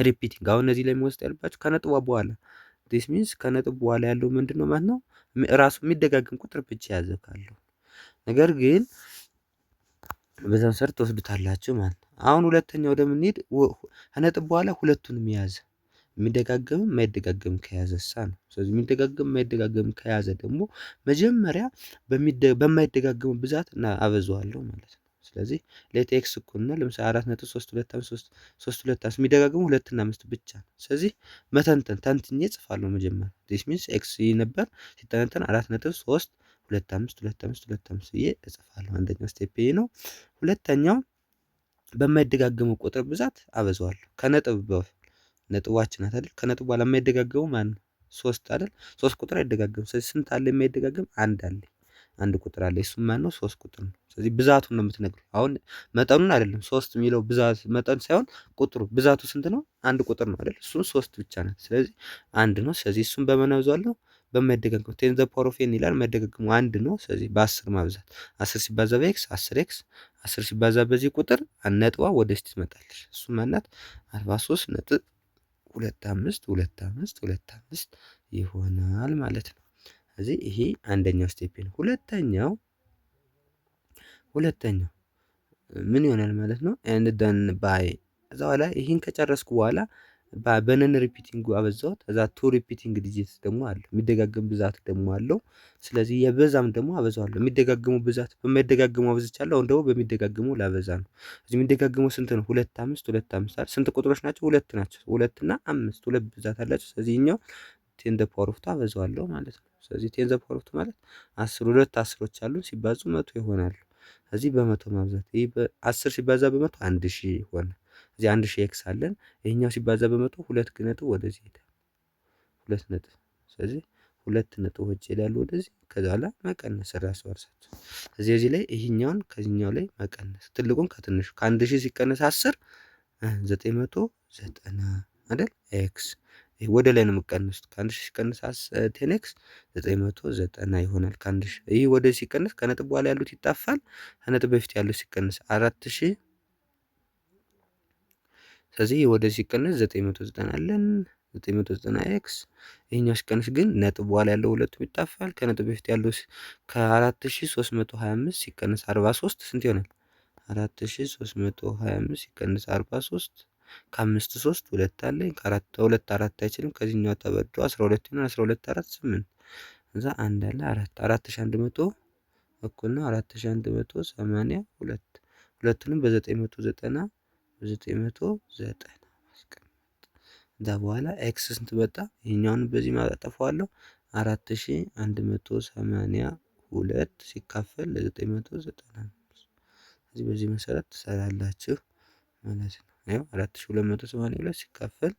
ሪፒቲንግ። አሁን እነዚህ ላይ መወስድ ያለባችሁ ከነጥቧ በኋላ ዲስ ሚንስ ከነጥብ በኋላ ያለው ምንድነው ማለት ነው? ራሱ የሚደጋግም ቁጥር ብቻ ያዘ ካለው ነገር ግን በዛ መሰረት ትወስዱታላችሁ ማለት ነው። አሁን ሁለተኛው ወደምንሄድ ከነጥብ በኋላ ሁለቱንም የያዘ የሚደጋገም የማይደጋገም ከያዘሳ ነው። ስለዚህ የሚደጋገም የማይደጋገም ከያዘ ደግሞ መጀመሪያ በማይደጋገሙ ብዛት እና አበዛዋለሁ ማለት ነው። ስለዚህ ሌት ኤክስ እኩል ነው ለምሳሌ 4.325 የሚደጋገሙ 2 እና 5 ብቻ ነው። ስለዚህ ተንትኜ እጽፋለሁ መጀመሪያ ዲስ ሚንስ ኤክስ ነበር ሲተነተን 4.3252525 ብዬ እጽፋለሁ። አንደኛው ስቴፕ ይሄ ነው። ሁለተኛው በማይደጋገመው ቁጥር ብዛት አበዛዋለሁ ከነጥብ ነጥባችን ናት አይደል? ከነጥብ በኋላ የማይደጋገሙ ማን ነው? 3 አይደል? 3 ቁጥር አይደጋገም። ስለዚህ ስንት አለ የማይደጋገም? አንድ አለ። አንድ ቁጥር አለ። እሱም ማን ነው? 3 ቁጥር ነው። ስለዚህ ብዛቱን ነው የምትነግሩ። አሁን መጠኑን አይደለም 3 የሚለው ብዛት መጠን ሳይሆን ቁጥሩ ብዛቱ ስንት ነው? አንድ ቁጥር ነው አይደል? እሱን 3 ብቻ ናት። ስለዚህ አንድ ነው። ስለዚህ እሱን በምን አብዛዋለሁ? በማይደጋገም ቴን ዘ ፓወር ኦፍ ኤን ይላል። የማይደጋገሙ አንድ ነው። ስለዚህ በ10 ማብዛት 10 ሲባዛ በኤክስ 10 ኤክስ 10 ሲባዛ በዚህ ቁጥር ነጥቧ ወደዚህ ትመጣለች። እሱም ማናት? 43.252525 ይሆናል ማለት ነው። ስለዚህ ይሄ አንደኛው ስቴፕ ነው። ሁለተኛው ምን ይሆናል ማለት ነው? ኤንድ ደን ባይ እዛ በኋላ ይህን ከጨረስኩ በኋላ በነን ሪፒቲንግ አበዛሁት። እዛ ቱ ሪፒቲንግ ዲጂትስ ደግሞ አለው የሚደጋገም ብዛት ደግሞ አለው። ስለዚህ የበዛም ደግሞ አበዛዋለሁ። የሚደጋገሙ ብዛት በማይደጋገሙ አበዝቻለሁ። አሁን ደግሞ በሚደጋገሙ ላበዛ ነው። እዚህ የሚደጋገሙ ስንት ነው? 2 5 2 5 አይደል? ስንት ቁጥሮች ናቸው? ሁለት ናቸው። 2 እና 5 ሁለት ብዛት አላቸው። ስለዚህ እኛው ቴን ዘ ፓወር ኦፍ ቱ አበዛዋለሁ ማለት ነው። ስለዚህ ቴን ዘ ፓወር ኦፍ ቱ ማለት 10 ሁለት አስሮች አሉ ሲባዙ 100 ይሆናሉ። እዚህ በመቶ ማብዛት ይሄ በ10 ሲባዛ በመቶ 1000 ይሆናል። እዚህ 1000 ኤክስ አለን። ይሄኛው ሲባዛ በመቶ ሁለት ነጥብ ወደዚህ ይሄዳል። ሁለት ነጥብ ስለዚህ ሁለት ነጥቦች ይሄዳሉ ወደዚህ። ከዛ በኋላ መቀነስ ራሱ ወርሳቸው እዚህ ላይ ይሄኛውን ከዚህኛው ላይ መቀነስ ትልቁን ከትንሹ ከ1000 ሲቀነስ 10 990 አይደል? ኤክስ ወደ ላይ ነው የምቀንሱት። ከ1000 ሲቀነስ 10 ኤክስ 990 ይሆናል። ከ1000 ይሄ ወደ ሲቀነስ ከነጥብ በኋላ ያሉት ይጣፋል። ከነጥብ በፊት ያሉት ሲቀነስ 4000 ስለዚህ ወደ ሲቀነስ 990 አለን። 990 ኤክስ ይሄኛው ሲቀነስ ግን ነጥብ በኋላ ያለው ሁለቱም ይጣፋል። ከነጥብ በፊት ያለው ከ4325 ሲቀነስ 43 ስንት ይሆናል? 4325 ሲቀነስ 43 ከ5 3 2 አለኝ። ከ4 2 4 አይችልም። ከዚህኛው ተበዶ 12 ይሆናል። 12 4 8 እዛ አንድ አለ 4 4100 እኩል ነው 4182 ሁለቱንም በ990 990 ከዛ በኋላ ኤክስ ስንት መጣ? ይሄኛውን በዚህ ማጠፋዋለሁ 4182 ሲካፈል ለ995 ስለዚህ በዚህ መሰረት ትሰራላችሁ ማለት ነው። ያው 4282 ሲካፈል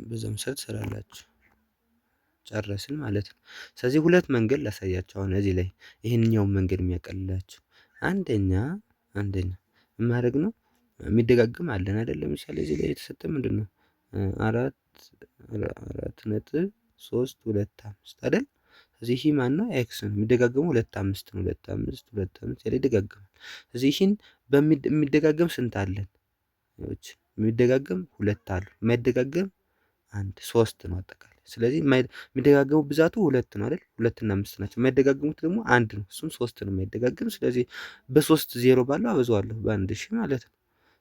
በዛ መሰረት ትሰራላችሁ። ጨረስን ማለት ነው። ስለዚህ ሁለት መንገድ ላሳያችሁ አሁን እዚህ ላይ ይሄንኛውን መንገድ የሚያቀልላችሁ አንደኛ ማድረግ ነው የሚደጋግም አለን አይደል? ለምሳሌ እዚህ ላይ የተሰጠ ምንድነው 4.325 አይደል? ስለዚህ ይሄ ማነው ኤክስ ነው የሚደጋገመው 25 ነው 25 ያለ ይደጋገማል። ስለዚህ ይሄን የሚደጋገም ስንት አለን? የሚደጋገም ሁለት አሉ የማይደጋገም አንድ ሶስት ነው አጠቃላይ። ስለዚህ የሚደጋገሙ ብዛቱ ሁለት ነው አይደል? 2 እና 5 ናቸው። የማይደጋገሙት ደግሞ አንድ ነው እሱም 3 ነው የማይደጋገም። ስለዚህ በ3 ዜሮ ባለው አበዛዋለሁ በ1000 ማለት ነው።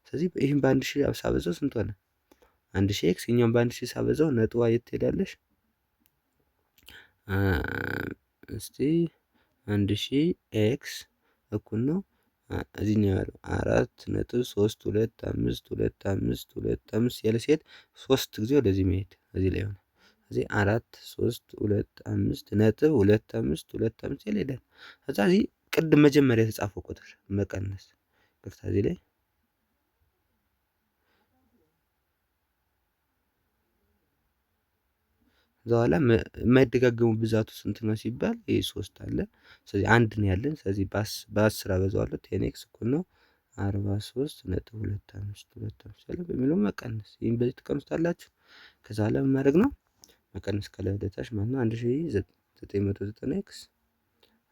ስለዚህ ይሄን በ1000 ሳበዛው ስንት ሆነ? 1000 ኤክስ እኛም በ1000 ሳበዛው ነጥቧ የት ትሄዳለሽ? እስቲ 1000 ኤክስ እኩል ነው እዚህኛው ያለው 4.32525 ያለ ሲሄድ 3 ጊዜ ወደዚህ መሄድ እዚህ ላይ ሆነ። እዚህ 4.325.25 ያለ ይሄዳል። ከዛ እዚህ ቅድም መጀመሪያ የተጻፈው ቁጥር መቀነስ ቅርታ እዚህ ላይ በኋላ የማይደጋገሙ ብዛቱ ስንት ነው ሲባል ይሄ 3 አለ። ስለዚህ አንድ ነው ያለን። ስለዚህ በ10 አበዛዋለሁ ቴን ኤክስ እኩል ነው 43.25 ያለ በሚለው መቀነስ። ይሄን በዚህ ትቀንሱታላችሁ። ከዛ በኋላ ምን ማድረግ ነው መቀነስ ከላይ ወደ ታች ማለት ነው 1990 ኤክስ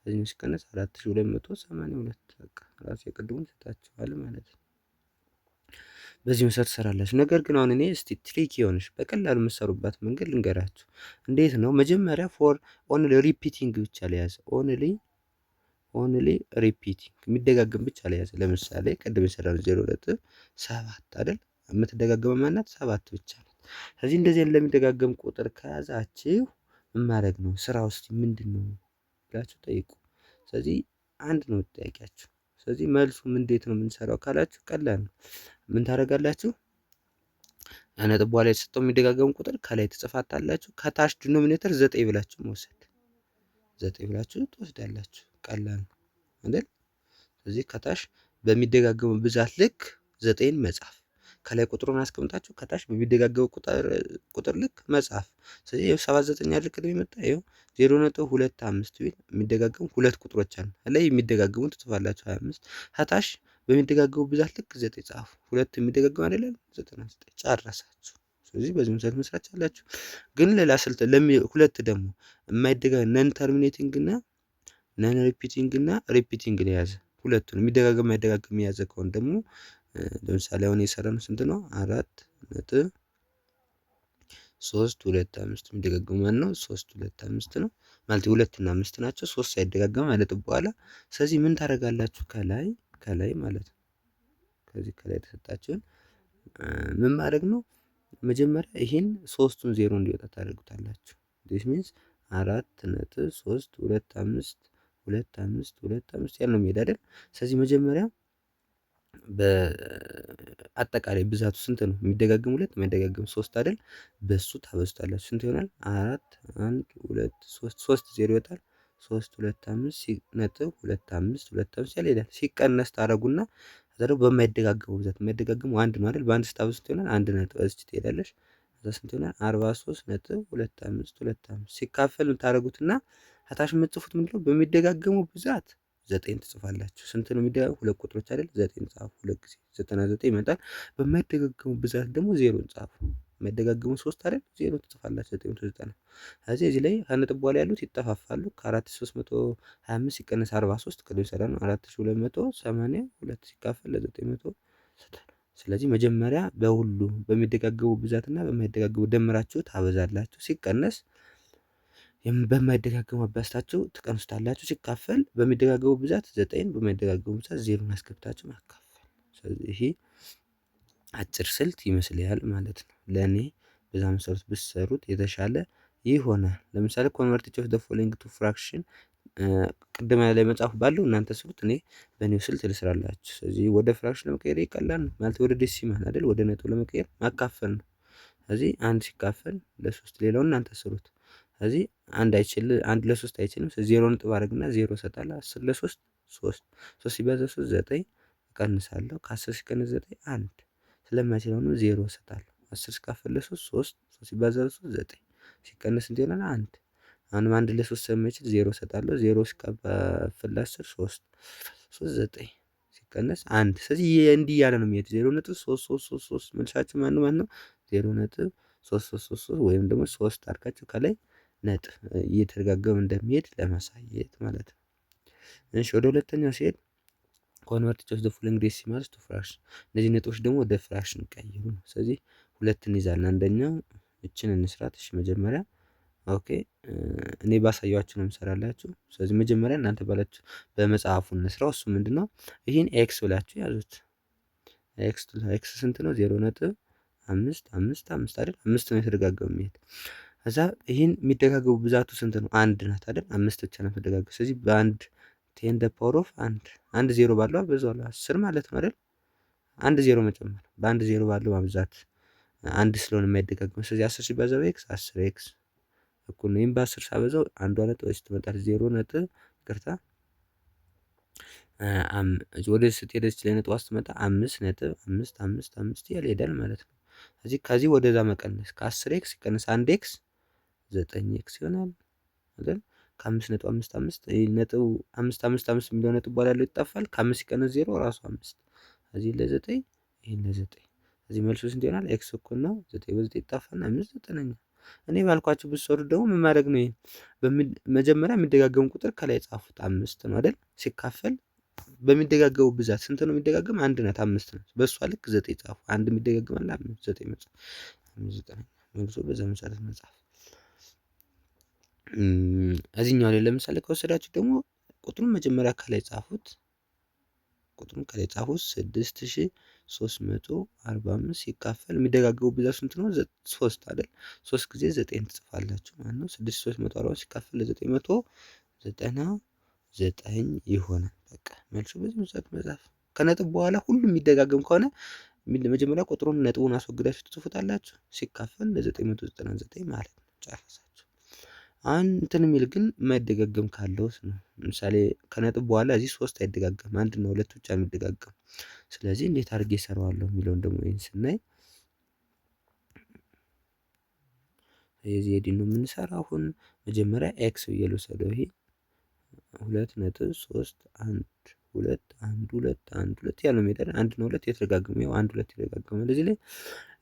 እዚህ ሲቀነስ 4282 በቃ ራሱ የቅድሙን ሰጣችኋል ማለት ነው። በዚህ መሰረት ትሰራላችሁ። ነገር ግን አሁን እኔ እስቲ ትሪክ የሆነች በቀላሉ የምትሰሩባት መንገድ ልንገራችሁ። እንዴት ነው? መጀመሪያ ፎር ኦንሊ ሪፒቲንግ ብቻ ለያዘ ኦንሊ ሪፒቲንግ የሚደጋገም ብቻ ለያዘ። ለምሳሌ ቅድም የሰራነው 0.7 አይደል? የምትደጋገመው ማናት? 7 ብቻ ናት። ስለዚህ እንደዚህ ለሚደጋገም ቁጥር ከያዛችሁ ምን ማድረግ ነው? ስራ ውስጥ ምንድነው ብላችሁ ጠይቁ። ስለዚህ አንድ ነው ጥያቄያችሁ። ስለዚህ መልሱም እንዴት ነው የምንሰራው ካላችሁ ቀላል ነው። ምን ታደርጋላችሁ? ነጥብ በኋላ የተሰጠው የሚደጋገሙ ቁጥር ከላይ ትጽፋታላችሁ። ከታች ዲኖሚኔተር 9 ብላችሁ መውሰድ 9 ብላችሁ ትወስዳላችሁ። ቀላል ነው አይደል? ስለዚህ ከታች በሚደጋገሙ ብዛት ልክ 9 መጻፍ፣ ከላይ ቁጥሩን አስቀምጣችሁ ከታች በሚደጋገሙ ቁጥር ልክ መጻፍ። ስለዚህ 79 ልክ ነው የመጣ ይኸው 0.25 ቢል የሚደጋገሙ ሁለት ቁጥሮች አሉ። ላይ የሚደጋገሙ ትጽፋላችሁ 25 ከታች በሚደጋገሙ ብዛት ልክ 9 ጻፉ። ሁለት የሚደጋገሙ አይደለም 99 ጨረሳችሁ። ስለዚህ በዚህ መሰረት መስራት ቻላችሁ። ግን ሌላ ስልት ሁለት ደግሞ የማይደጋገም ነን ተርሚኔቲንግ እና ነን ሪፒቲንግ እና ሪፒቲንግ ላይ ያዘ ሁለቱን የሚደጋገም የማይደጋገም የያዘ ከሆነ ደግሞ ለምሳሌ አሁን የሰራነው ስንት ነው? 4.325 የሚደጋገሙ ማለት ነው 325 ነው ማለት 2 እና 5 ናቸው። 3 ሳይደጋገም ማለት በኋላ ስለዚህ ምን ታደርጋላችሁ? ከላይ ማለት ነው ከዚህ ከላይ ተሰጣችሁን ምን ማድረግ ነው? መጀመሪያ ይሄን 3ቱን ዜሮ እንዲወጣ ታደርጉታላችሁ። this means 4.32525 ያለው የሚሄድ አይደል? ስለዚህ መጀመሪያ በአጠቃላይ ብዛቱ ስንት ነው? የሚደጋገም 2 የማይደጋገም 3 አይደል? በሱ ታበዙታላችሁ። ስንት ይሆናል? 4 1 2 3 ዜሮ ይወጣል። 325.25 ያለ ይሄዳል። ሲቀነስ ታረጉና ከዛ ደግሞ በማይደጋገሙ ብዛት የማይደጋገሙ አንድ ነው አይደል? በአንድ ስታበዙ ስንት ይሆናል? 1 ነጥብ እዚች ትሄዳለሽ። ከዛ ስንት ይሆናል? 43.25 ሲካፈል የምታረጉትና ከታች የምትጽፉት ምንድነው? በሚደጋገሙ ብዛት 9 ትጽፋላችሁ። ስንት ነው የሚደጋገሙ? ሁለት ቁጥሮች አይደል? 9 ጻፉ። ሁለት ጊዜ 99 ይመጣል። በማይደጋገሙ ብዛት ደግሞ 0 ጻፉ። የማይደጋገሙ 3 አይደል? 0 ትጽፋላችሁ 990። ስለዚህ እዚህ ላይ ከነጥብ በኋላ ያሉት ይጠፋፋሉ። ከ4325 ሲቀነስ 43 ቅድም ሰራነው 4282 ሲካፈል ለ900። ስለዚህ መጀመሪያ በሁሉ በሚደጋገሙ ብዛትና በማይደጋገሙ ደምራችሁ ታበዛላችሁ። ሲቀነስ በማይደጋገሙ አባዝታችሁ ትቀንሱታላችሁ። ሲካፈል በሚደጋገሙ ብዛት 9 በማይደጋገሙ ብዛት 0 አስገብታችሁ ማካፈል። ስለዚህ ይሄ አጭር ስልት ይመስላል ማለት ነው። ለእኔ በዛ መሰረት ብትሰሩት የተሻለ ይሆናል። ለምሳሌ ኮንቨርት ኦፍ ዘ ፎሎዊንግ ቱ ፍራክሽን ቅድም ላይ መጽሐፉ ባለው እናንተ ስሩት፣ እኔ በእኔው ስልት ልስራላችሁ። ስለዚህ ወደ ፍራክሽን ለመቀየር ይቀላል ነው ማለት ወደ ዴሲማል አይደል? ወደ ነጥብ ለመቀየር ማካፈል ነው። ስለዚህ አንድ ሲካፈል ለ3 ሌላውን እናንተ ስሩት። ስለዚህ አንድ ለ3 አይችልም። ስለዚህ 0 ነጥብ አደርግና 0 እሰጣለሁ። 10 ለ3 3 3 ሲባዛ 3 9 እቀንሳለሁ። ከ10 ሲቀንስ 9 1 ስለማይችለው ነው 0 እሰጣለሁ። 10 ሲካፈል ለ3 3 3 ሲባዛ 3 9 ሲቀንስ እንት ይሆናል 1 አሁንም አንድ ለ3 ስለማይችል 0 እሰጣለሁ። 0 ሲካፈል ለ10 3 3 9 ሲቀነስ 1 ስለዚህ እንዲህ እያለ ነው የሚሄድ 0.3333 መልሳችሁ ማነው 0.3333 ወይም ደግሞ 3 አድርጋችሁ ከላይ ነጥብ እየተደጋገመ እንደሚሄድ ለማሳየት ማለት ነው። እሺ ወደ ሁለተኛው ሲሄድ ኮንቨርት ጀስት ዘ ፎሎዊንግ ዴሲማልስ ቱ ፍራክሽን እነዚህ ነጥቦች ደግሞ ወደ ፍራክሽን ቀይሩ ነው። ስለዚህ ሁለት እንይዛለን። አንደኛው እችን እንስራት። እሺ መጀመሪያ ኦኬ እኔ ባሳያችሁ ነው የምሰራላችሁ። ስለዚህ መጀመሪያ እናንተ ባላችሁ በመጽሐፉ እንስራው። እሱ ምንድነው? ይህን ኤክስ ብላችሁ ያዙት። ኤክስ ስንት ነው? 0.555 አይደል? 5 ነው የተደጋገመ የሚሄድ። ከዛ ይህን የሚደጋገሙ ብዛቱ ስንት ነው? አንድ ናት አይደል? 5 ብቻ ነው የተደጋገመ። ስለዚህ በአንድ ቴን ደ ፓወር ኦፍ አንድ ዜሮ ባለው አበዛዋለሁ 10 ማለት ነው አይደል? አንድ ዜሮ መጨመር በአንድ ዜሮ ባለው ማብዛት አንድ ስለሆነ የማይደጋገመው። ስለዚህ 10 ሲባዛ በኤክስ 10 ኤክስ እኩል ነው። ይህም በ10 ሳበዛው አንዷ ነጥብ ወይስ ትመጣለች 0 ነጥብ ይቅርታ ወደ ስትሄደች ላይ ነጥብ ስትመጣ 5.555 እያለ ይሄዳል ማለት ነው። ስለዚህ ከዚህ ወደዛ መቀነስ ከ10 ኤክስ ሲቀነስ 1 ኤክስ 9 ኤክስ ይሆናል አይደል? ከ5.55 ነጥብ 555 የሚለው ነጥብ በኋላ ያለው ይጠፋል። ከ5 ሲቀነስ 0 ራሱ 5 እዚህ ለ9 ይሄን ለ9 እዚህ መልሱ ስንት ይሆናል? ኤክስ እኩል ነው 9 በ9 ይጠፋና 5 ዘጠነኛ። እኔ ባልኳችሁ ብትሰሩ ደግሞ ምን ማድረግ ነው? ይሄን መጀመሪያ የሚደጋገሙ ቁጥር ከላይ ጻፉት 5 ነው አይደል? ሲካፈል በሚደጋገሙ ብዛት ስንት ነው የሚደጋገም? አንድ ናት 5 ናት። በእሷ ልክ 9 ጻፉ። አንድ የሚደጋገም አለ 5 9 መጻፍ 5 ዘጠነኛ መልሶ በዛ መሰረት መጻፍ። እዚህኛው ላይ ለምሳሌ ከወሰዳችሁ ደግሞ ቁጥሩን መጀመሪያ ከላይ ጻፉት። ቁጥሩን ከላይ ጻፉት 6345 ሲካፈል የሚደጋገሙ ብዛት ስንት ነው? 3 አይደል? 3 ጊዜ 9 ትጽፋላችሁ ማለት ነው። 6345 ሲካፈል ለ999 ይሆናል። በቃ መልሱ በዚህ መሰረት መጻፍ። ከነጥብ በኋላ ሁሉም የሚደጋገም ከሆነ መጀመሪያ ቁጥሩን ነጥቡን አስወግዳችሁ ትጽፉታላችሁ። ሲካፈል ለ999 ማለት ነው። ጨረሳችሁ። አሁን እንትን የሚል ግን የማይደጋገም ካለውስ ነው። ለምሳሌ ከነጥብ በኋላ እዚህ 3 አይደጋገም፣ 1 እና 2 ብቻ የሚደጋገም። ስለዚህ እንዴት አድርጌ እሰራዋለሁ የሚለውን ደግሞ ይሄን ስናይ የዚህ ነው የምንሰራው። አሁን መጀመሪያ ኤክስ ብዬ ልውሰደው። ይሄ 2.3121212 ያለው ሜዳ 1 እና 2 የተደጋገሙ ያው 1 2 የተደጋገመ እዚህ ላይ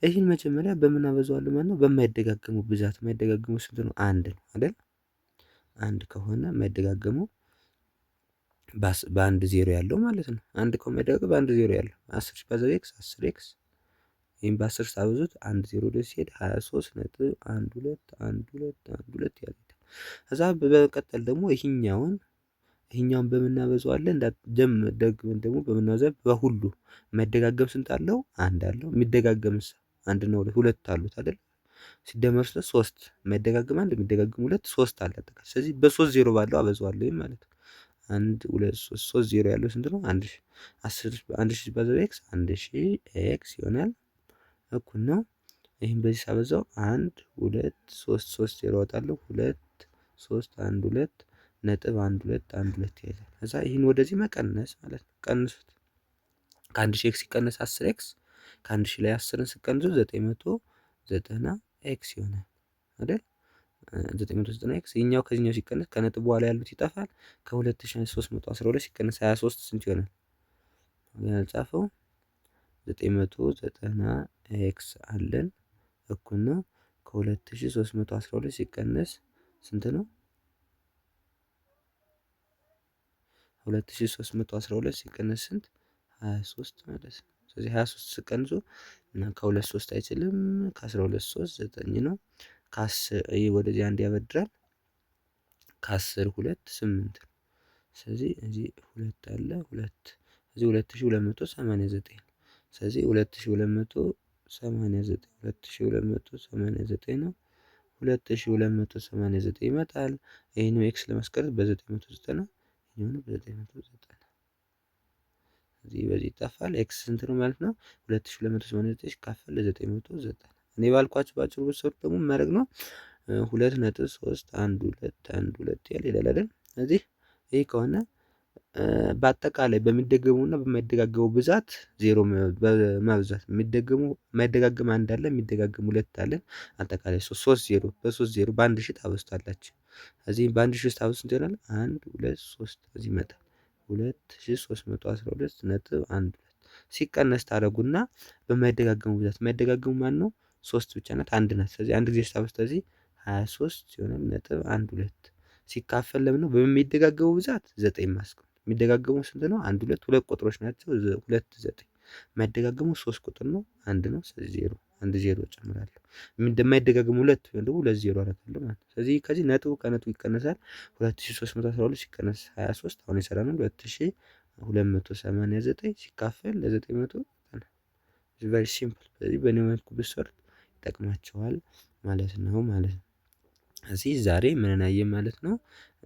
ይህን መጀመሪያ በምን አበዛዋለሁ ማለት ነው? በማይደጋገሙ ብዛት። የማይደጋገሙ ስንት ነው? 1 ነው አይደል? 1 ከሆነ የማይደጋገሙ በአንድ ዜሮ ያለው ማለት ነው። 1 ከሆነ የማይደጋገሙ በአንድ ዜሮ ያለው 10 ሲባዛ ኤክስ 10 ኤክስ ይህም በ10 ሳበዙት 1 ዜሮ ወደ ሲሄድ 23.121212 ያለ ከዛ በመቀጠል ደግሞ ይሄኛውን በምናበዛዋለን ደግመን ደግሞ በምናበዛው በሁሉ የማይደጋገም ስንት አለው? 1 አለው። የሚደጋገምስ 1 እና 2 አሉት አይደል? ሲደመር 3 የማይደጋገም 1 የሚደጋገም 2 3 አለ አጠቃላይ። ስለዚህ በ3 ዜሮ ባለው አበዛዋለሁ ማለት ነው። 1 2 3 3 ዜሮ ያለው ስንት ነው? 1000 1000 ሲባዛ ኤክስ 1000 ኤክስ ይሆናል እኩል ነው። ይህም በዚህ ሳበዛው 1 2 3 3 ዜሮ አወጣለሁ 2 3 1 2 ነጥብ 1 2 1 2 ይላል። ከዛ ይህን ወደዚህ መቀነስ ማለት ነው። ቀንሱት። ከ1000 ኤክስ ሲቀነስ 10 ኤክስ ከ1000 ላይ 10ን ስቀንሱ 990 ኤክስ ይሆናል አይደል? 990 ኤክስ ይኛው ከዚህኛው ሲቀነስ ከነጥብ በኋላ ያሉት ይጠፋል። ከ2312 ሲቀነስ 23 ስንት ይሆናል? ያልጻፈው 990 ኤክስ አለን እኩል ነው። ከ2312 ሲቀነስ ስንት ነው? 2312 ሲቀነስ ስንት? 23 ማለት ነው። ስለዚህ 23 ሲቀንሱ እና ከ2 3 አይችልም። ከ12 3 9 ነው። ከ10 ወደዚህ አንድ ያበድራል። ከ10 2 8 ነው። ስለዚህ እዚህ 2 አለ 2 እዚህ 2289 ነው። ስለዚህ 2289 ነው 2289 ይመጣል። ይሄኛው ኤክስ ለማስቀረት በ990 ይሄኛው በ990 እዚህ በዚህ ይጠፋል። ኤክስ ስንት ነው ማለት ነው? 2289 ሲካፈል ለ990 እኔ ባልኳችሁ ባጭሩ ብትሰሩት ደግሞ ማድረግ ነው 2.31212 ያለ ይላል አይደል? ስለዚህ ይሄ ከሆነ በአጠቃላይ በሚደገሙና በማይደጋገሙ ብዛት ዜሮ በማብዛት የማይደጋገም አንድ አለ፣ የሚደጋገም ሁለት አለ። አጠቃላይ 3 ዜሮ በ3 ዜሮ በአንድ ሺህ ታበዙታላችሁ። እዚህ በአንድ ሺህ ታበዙት ስንት ይሆናል? 1 2 3 እዚህ ይመጣል 2312.12 ሲቀነስ ታደርጉና በማይደጋገሙ ብዛት የማይደጋገሙ ማን ነው? 3 ብቻ ናት፣ አንድ ናት። ስለዚህ አንድ ጊዜ ስታበዙት እዚህ 23 ይሆናል ነጥብ 12 ሲካፈል ለምን ነው በሚደጋገሙ ብዛት 9 ማስቀመጥ። የሚደጋገሙ ስንት ነው? 1 2 ሁለት ቁጥሮች ናቸው። 2 9 የማይደጋገሙ 3 ቁጥር ነው፣ አንድ ነው። ስለዚህ 0 1 0 እጨምራለሁ። የማይደጋገሙ ሁለት ወይም ደግሞ 2 0 አደርጋለሁ ማለት ነው። ስለዚህ ከዚህ ነጥቡ ከነጥቡ ይቀነሳል። 2312 ሲቀነስ 23 አሁን የሰራነው 2289 ሲካፈል ለ900 ቨሪ ሲምፕል። ስለዚህ በእኔ መልኩ ብትሰሩት ይጠቅማቸዋል ማለት ነው። እዚህ ዛሬ ምን አየን ማለት ነው?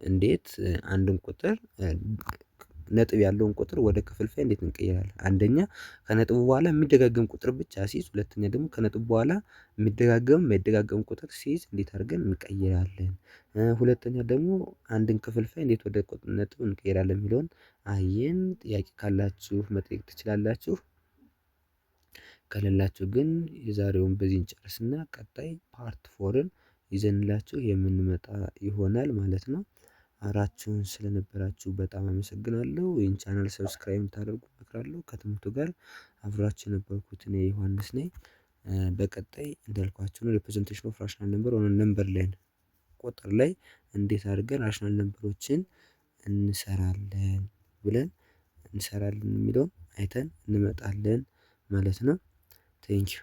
እንዴት አንድን ቁጥር ነጥብ ያለውን ቁጥር ወደ ክፍልፋይ እንዴት እንቀይራለን? አንደኛ ከነጥቡ በኋላ የሚደጋገም ቁጥር ብቻ ሲይዝ፣ ሁለተኛ ደግሞ ከነጥቡ በኋላ የማይደጋገም ቁጥር ሲይዝ እንዴት አድርገን እንቀይራለን? ሁለተኛ ደግሞ አንድን ክፍልፋይ እንዴት ወደ ነጥብ እንቀይራለን የሚለውን አየን። ጥያቄ ካላችሁ መጠየቅ ትችላላችሁ። ከሌላችሁ ግን የዛሬውን በዚህ እንጨርስና ቀጣይ ፓርት 4ን ይዘንላችሁ የምንመጣ ይሆናል ማለት ነው። አብራችሁን ስለነበራችሁ በጣም አመሰግናለሁ። ይህን ቻናል ሰብስክራይብ ታደርጉ እመክራለሁ። ከትምህርቱ ጋር አብራችሁ የነበርኩት እኔ ዮሐንስ ነኝ። በቀጣይ እንዳልኳችሁ ነው ሪፕሬዘንቴሽን ኦፍ ራሽናል ነምበር ኦን ነምበር ላይን ቁጥር ላይ እንዴት አድርገን ራሽናል ነምበሮችን እንሰራለን የሚለውን አይተን እንመጣለን ማለት ነው። ቴንኪው